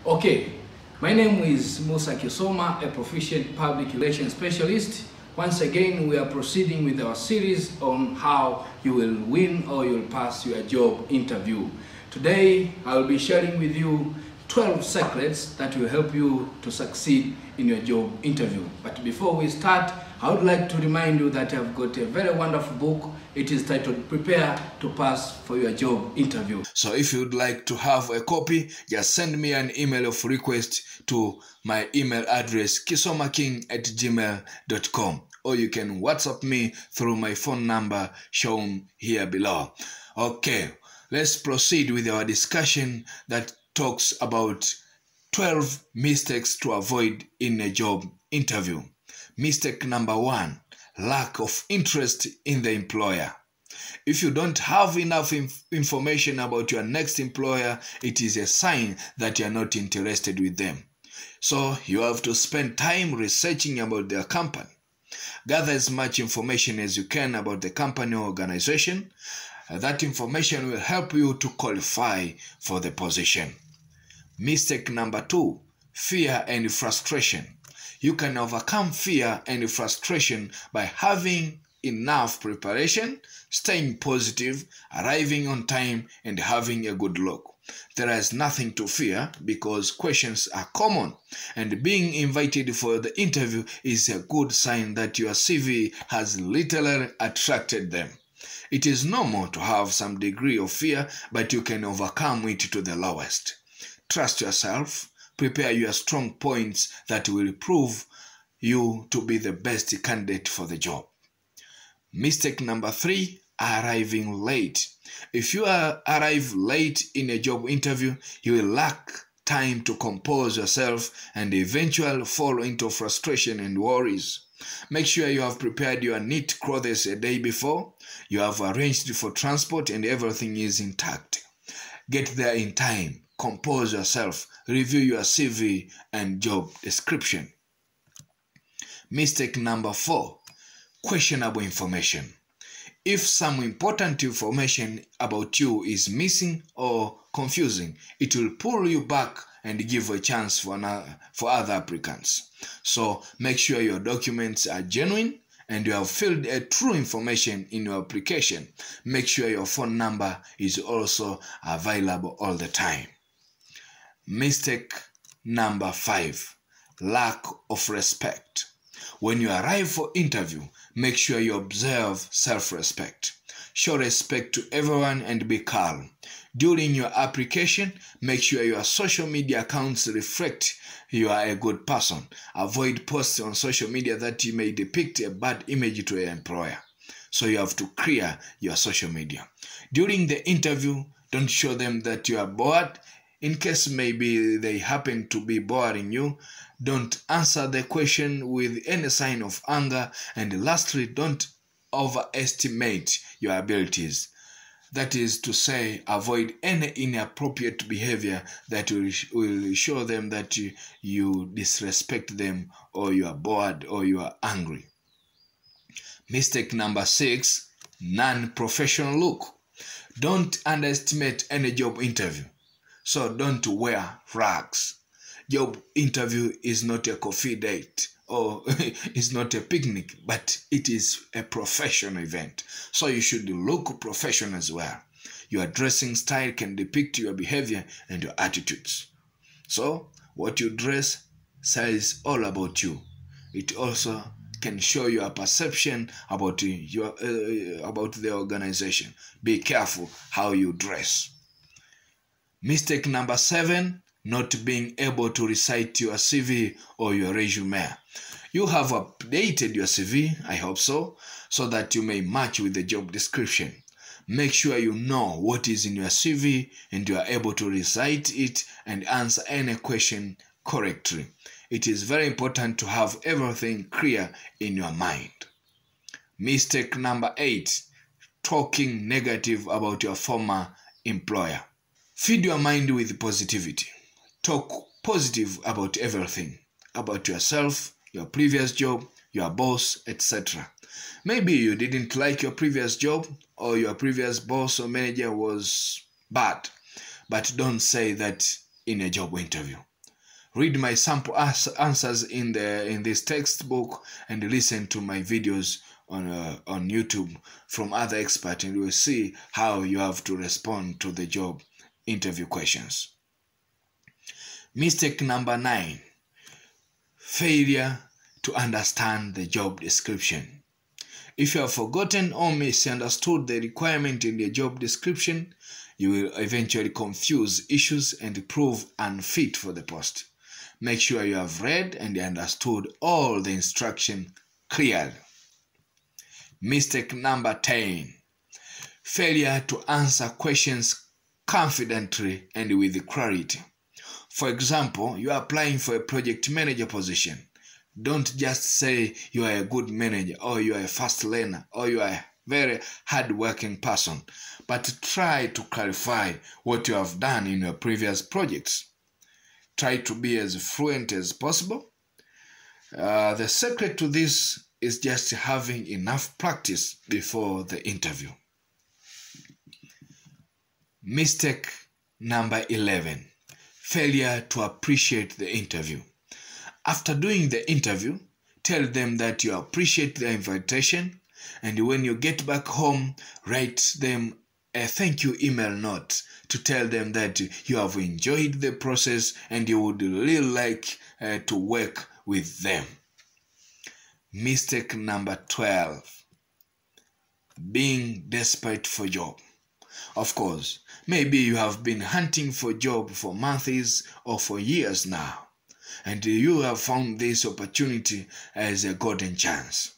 Okay, my name is Musa Kisoma, a proficient public relations specialist. Once again, we are proceeding with our series on how you will win or you will pass your job interview. Today, I will be sharing with you 12 secrets that will help you to succeed in your job interview. But before we start, I would like to remind you that I've got a very wonderful book. It is titled Prepare to Pass for Your Job Interview. So if you'd like to have a copy, just send me an email of request to my email address kisomaking@gmail.com, or you can WhatsApp me through my phone number shown here below. Okay, let's proceed with our discussion that talks about 12 mistakes to avoid in a job interview. Mistake number 1, lack of interest in the employer. If you don't have enough information about your next employer, it is a sign that you are not interested with them. So you have to spend time researching about their company. Gather as much information as you can about the company or organization. That information will help you to qualify for the position. Mistake number 2, fear and frustration. You can overcome fear and frustration by having enough preparation, staying positive, arriving on time, and having a good look. There is nothing to fear because questions are common, and being invited for the interview is a good sign that your CV has literally attracted them. It is normal to have some degree of fear, but you can overcome it to the lowest. Trust yourself. Prepare your strong points that will prove you to be the best candidate for the job. Mistake number 3, arriving late. If you arrive late in a job interview, you will lack time to compose yourself and eventually fall into frustration and worries. Make sure you have prepared your neat clothes a day before, you have arranged for transport, and everything is intact. Get there in time. Compose yourself, review your CV and job description. Mistake number 4, questionable information. If some important information about you is missing or confusing, it will pull you back and give a chance for other applicants. So make sure your documents are genuine and you have filled a true information in your application. Make sure your phone number is also available all the time. Mistake number 5, lack of respect. When you arrive for interview, make sure you observe self-respect. Show respect to everyone and be calm. During your application, make sure your social media accounts reflect you are a good person. Avoid posts on social media that you may depict a bad image to your employer. So you have to clear your social media. During the interview, don't show them that you are bored. In case maybe they happen to be boring you, don't answer the question with any sign of anger. And lastly, don't overestimate your abilities. That is to say, avoid any inappropriate behavior that will show them that you disrespect them, or you are bored, or you are angry. Mistake number 6, non-professional look. Don't underestimate any job interview. So don't wear rags. Job interview is not a coffee date or it's not a picnic, but it is a professional event. So you should look professional as well. Your dressing style can depict your behavior and your attitudes. So what you dress says all about you. It also can show your perception about the organization. Be careful how you dress. Mistake number 7, not being able to recite your CV or your resume. You have updated your CV, I hope so that you may match with the job description. Make sure you know what is in your CV and you are able to recite it and answer any question correctly. It is very important to have everything clear in your mind. Mistake number 8, talking negative about your former employer. Feed your mind with positivity. Talk positive about everything, about yourself, your previous job, your boss, etc. Maybe you didn't like your previous job, or your previous boss or manager was bad, but don't say that in a job interview. Read my sample answers in this textbook and listen to my videos on YouTube from other experts, and you will see how you have to respond to the job interview questions. Mistake number 9, failure to understand the job description. If you have forgotten or misunderstood the requirement in the job description, you will eventually confuse issues and prove unfit for the post. Make sure you have read and understood all the instruction clearly. Mistake number 10, failure to answer questions confidently and with clarity. For example, you are applying for a project manager position. Don't just say you are a good manager, or you are a fast learner, or you are a very hard-working person, but try to clarify what you have done in your previous projects. Try to be as fluent as possible. The secret to this is just having enough practice before the interview. Mistake number 11, failure to appreciate the interview. After doing the interview, tell them that you appreciate the invitation, and when you get back home, write them a thank you email note to tell them that you have enjoyed the process and you would really like to work with them. Mistake number 12, being desperate for job. Of course, maybe you have been hunting for job for months or for years now, and you have found this opportunity as a golden chance.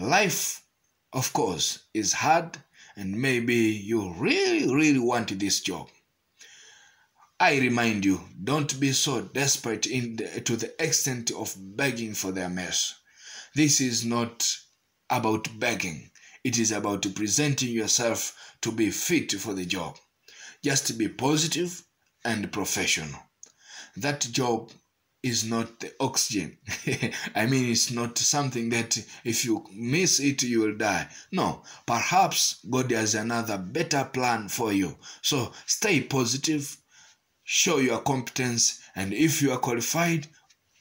Life, of course, is hard, and maybe you really want this job. I remind you, don't be so desperate to the extent of begging for their mess. This is not about begging. It is about presenting yourself to be fit for the job. Just be positive and professional. That job is not the oxygen. I mean, it's not something that if you miss it, you will die. No, perhaps God has another better plan for you. So stay positive, show your competence, and if you are qualified,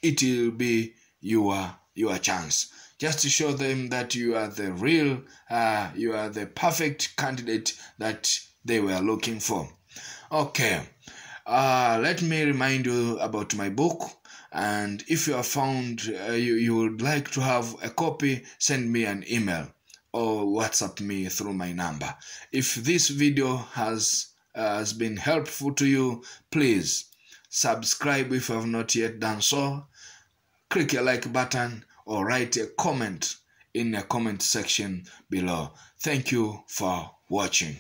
it will be your chance. Just to show them that you are the real, you are the perfect candidate that they were looking for. Okay, let me remind you about my book. And if you have found you would like to have a copy, send me an email or WhatsApp me through my number. If this video has been helpful to you, please subscribe if you have not yet done so. Click a like button or write a comment in the comment section below. Thank you for watching.